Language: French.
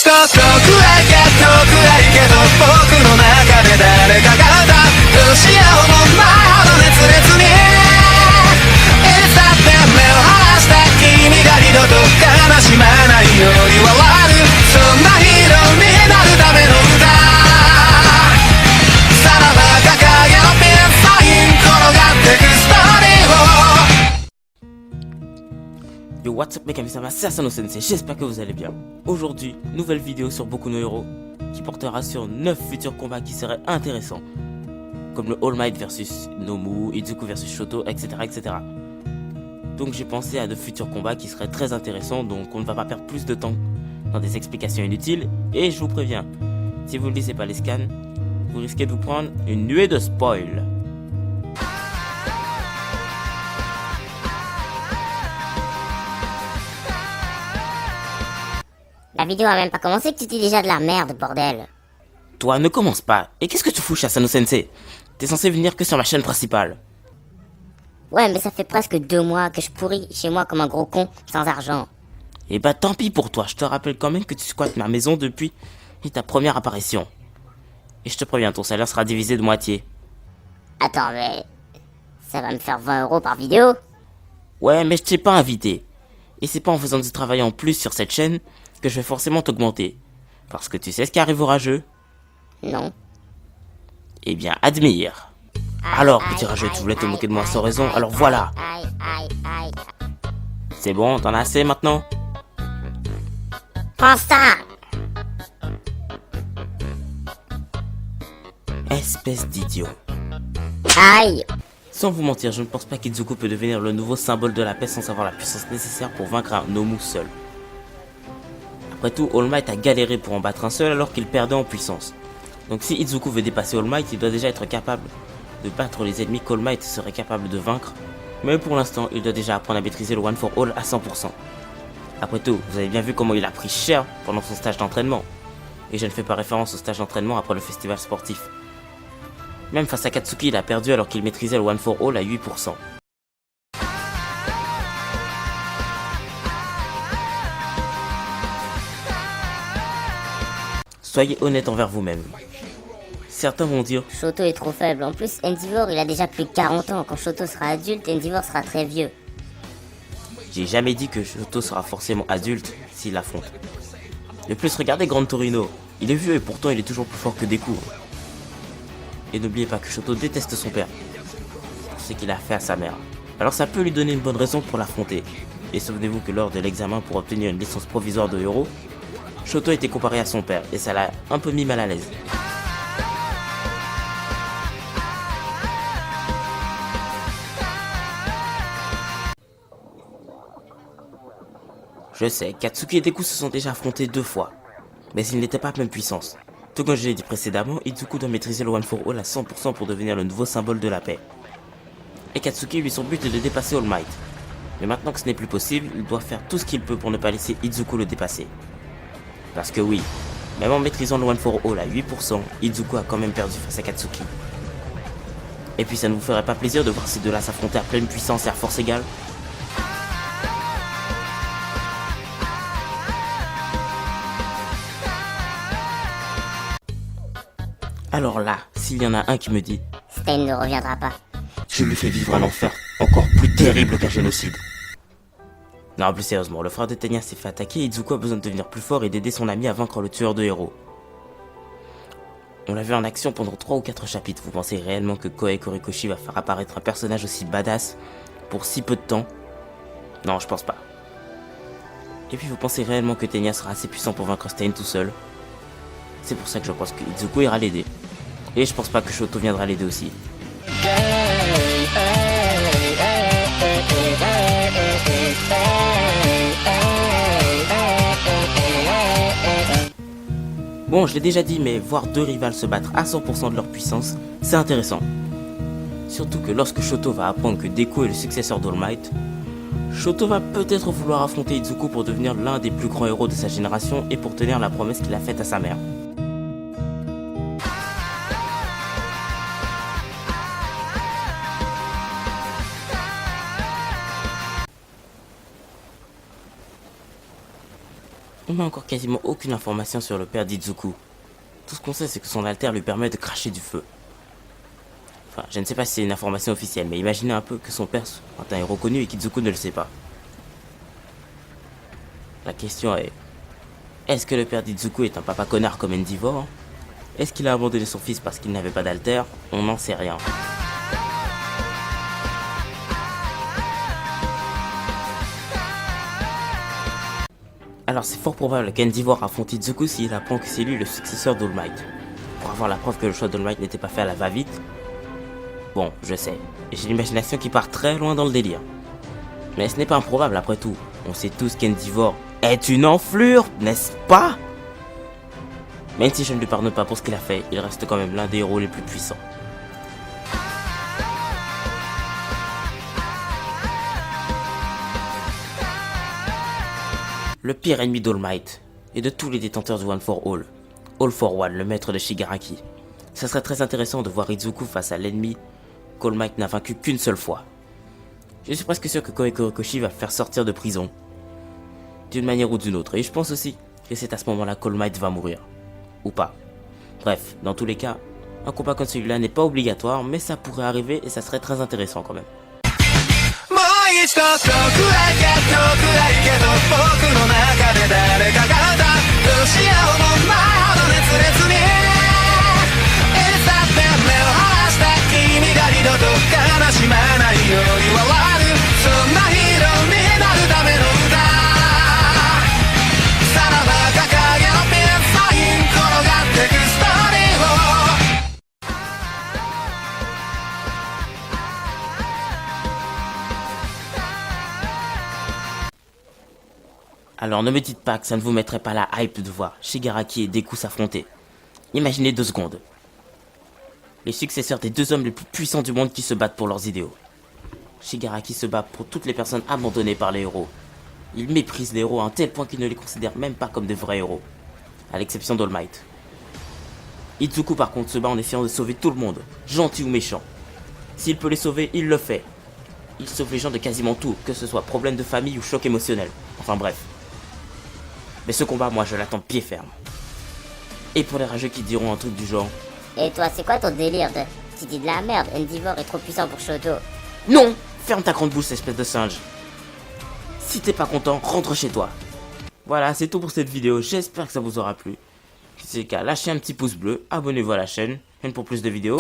ちと遠くへ遠くないけど僕の中で誰かが歌うし合うも前ほど熱烈にいつだって目を離した君が二度と悲しまないように笑うそんなヒーローになるための歌さらば掲げのピンサイン転がってくストーリーを Yo, what's up mec, ça va, c'est Asano Sensei, j'espère que vous allez bien. Aujourd'hui, nouvelle vidéo sur Boku no Hero qui portera sur 9 futurs combats qui seraient intéressants. Comme le All Might versus Nomu, Izuku versus Shoto, etc. etc. Donc j'ai pensé à de futurs combats qui seraient très intéressants, donc on ne va pas perdre plus de temps dans des explications inutiles. Et je vous préviens, si vous ne lisez pas les scans, vous risquez de vous prendre une nuée de spoil. La vidéo a même pas commencé que tu dis déjà de la merde, bordel. Toi, ne commence pas. Et qu'est-ce que tu fous, Asano Sensei? T'es censé venir que sur ma chaîne principale. Ouais, mais ça fait presque 2 mois que je pourris chez moi comme un gros con, sans argent. Et bah tant pis pour toi, je te rappelle quand même que tu squattes ma maison depuis ta première apparition. Et je te préviens, ton salaire sera divisé de moitié. Attends, mais... ça va me faire 20 € par vidéo? Ouais, mais je t'ai pas invité. Et c'est pas en faisant du travail en plus sur cette chaîne que je vais forcément t'augmenter. Parce que tu sais ce qui arrive au rageux? Non. Eh bien, admire. Alors, petit rageux, tu voulais te moquer de moi sans raison, alors voilà. C'est bon, t'en as assez maintenant? Prends ça! Espèce d'idiot. Aïe! Sans vous mentir, je ne pense pas qu'Izuku peut devenir le nouveau symbole de la paix sans avoir la puissance nécessaire pour vaincre un Nomu seul. Après tout, All Might a galéré pour en battre un seul alors qu'il perdait en puissance. Donc si Izuku veut dépasser All Might, il doit déjà être capable de battre les ennemis qu'All Might serait capable de vaincre. Mais pour l'instant, il doit déjà apprendre à maîtriser le One for All à 100%. Après tout, vous avez bien vu comment il a pris cher pendant son stage d'entraînement. Et je ne fais pas référence au stage d'entraînement après le festival sportif. Même face à Katsuki, il a perdu alors qu'il maîtrisait le One for All à 8%. Soyez honnête envers vous-même. Certains vont dire Shoto est trop faible. En plus, Endeavor, il a déjà plus de 40 ans. Quand Shoto sera adulte, Endeavor sera très vieux. j'ai jamais dit que Shoto sera forcément adulte s'il affronte. De plus, regardez Grand Torino. Il est vieux et pourtant il est toujours plus fort que Deku. Et n'oubliez pas que Shoto déteste son père pour ce qu'il a fait à sa mère. Alors ça peut lui donner une bonne raison pour l'affronter. Et souvenez-vous que lors de l'examen pour obtenir une licence provisoire de héros, Shoto était comparé à son père et ça l'a un peu mis mal à l'aise. Je sais, Katsuki et Deku se sont déjà affrontés 2 fois, mais ils n'étaient pas à même puissance. Tout comme je l'ai dit précédemment, Izuku doit maîtriser le One for All à 100% pour devenir le nouveau symbole de la paix. Et Katsuki, lui, son but est de dépasser All Might. Mais maintenant que ce n'est plus possible, il doit faire tout ce qu'il peut pour ne pas laisser Izuku le dépasser. Parce que oui, même en maîtrisant le One for All à 8%, Izuku a quand même perdu face à Katsuki. Et puis ça ne vous ferait pas plaisir de voir ces deux-là s'affronter à pleine puissance et à force égale? Alors là, s'il y en a un qui me dit Stein ne reviendra pas. je lui fais vivre un enfer encore plus terrible qu'un génocide. Non, plus sérieusement, le frère de Tenya s'est fait attaquer et Izuku a besoin de devenir plus fort et d'aider son ami à vaincre le tueur de héros. On l'a vu en action pendant 3 ou 4 chapitres. Vous pensez réellement que Koei Horikoshi va faire apparaître un personnage aussi badass pour si peu de temps? Non, je pense pas. Et puis vous pensez réellement que Tenya sera assez puissant pour vaincre Stein tout seul? C'est pour ça que je pense que Izuku ira l'aider. Et je pense pas que Shoto viendra l'aider aussi. Bon, je l'ai déjà dit, mais voir 2 rivales se battre à 100% de leur puissance, c'est intéressant. Surtout que lorsque Shoto va apprendre que Deku est le successeur d'All Might, Shoto va peut-être vouloir affronter Izuku pour devenir l'un des plus grands héros de sa génération et pour tenir la promesse qu'il a faite à sa mère. On n'a encore quasiment aucune information sur le père d'Izuku. Tout ce qu'on sait, c'est que son alter lui permet de cracher du feu. Enfin, je ne sais pas si c'est une information officielle, mais imaginez un peu que son père soit un héros connu et qu'Izuku ne le sait pas. La question est, est-ce que le père d'Izuku est un papa connard comme Endeavor? Est-ce qu'il a abandonné son fils parce qu'il n'avait pas d'alter? On n'en sait rien. Alors c'est fort probable qu'Endeavor affronte Izuku s'il apprend que c'est lui le successeur d'All Might. Pour avoir la preuve que le choix d'All Might n'était pas fait à la va-vite. Bon, je sais, j'ai l'imagination qui part très loin dans le délire. Mais ce n'est pas improbable après tout. On sait tous qu'Endeavor est une enflure, n'est-ce pas? Même si je ne lui pardonne pas pour ce qu'il a fait, il reste quand même l'un des héros les plus puissants. Le pire ennemi d'All Might, et de tous les détenteurs du One for All, All for One, le maître de Shigaraki. Ça serait très intéressant de voir Izuku face à l'ennemi qu'All Might n'a vaincu qu'une seule fois. Je suis presque sûr que Koei Kurokoshi va le faire sortir de prison, d'une manière ou d'une autre, et je pense aussi que c'est à ce moment-là qu'All Might va mourir. Ou pas. Bref, dans tous les cas, un combat comme celui-là n'est pas obligatoire, mais ça pourrait arriver et ça serait très intéressant quand même. 一度遠くへ遠くへいけど僕の中で誰かが歌うし合うもないほど熱烈にいつだって目を離した君が二度と悲しまないように笑うそんなヒーローになるための歌さらば掲げのピンサイン転がってくストーリーを Alors ne me dites pas que ça ne vous mettrait pas la hype de voir Shigaraki et Deku s'affronter. Imaginez 2 secondes. Les successeurs des 2 hommes les plus puissants du monde qui se battent pour leurs idéaux. Shigaraki se bat pour toutes les personnes abandonnées par les héros. Il méprise les héros à un tel point qu'il ne les considère même pas comme de vrais héros. À l'exception d'All Might. Izuku par contre se bat en essayant de sauver tout le monde, gentil ou méchant. S'il peut les sauver, il le fait. Il sauve les gens de quasiment tout, que ce soit problème de famille ou choc émotionnel. Enfin bref. Mais ce combat, moi, je l'attends de pied ferme. Et pour les rageux qui diront un truc du genre... Et toi, c'est quoi ton délire de... Tu dis de la merde, Endeavor est trop puissant pour Shoto. Non! Ferme ta grande bouche, espèce de singe. Si t'es pas content, rentre chez toi. Voilà, c'est tout pour cette vidéo. J'espère que ça vous aura plu. Si c'est le cas, lâchez un petit pouce bleu, abonnez-vous à la chaîne. Et pour plus de vidéos...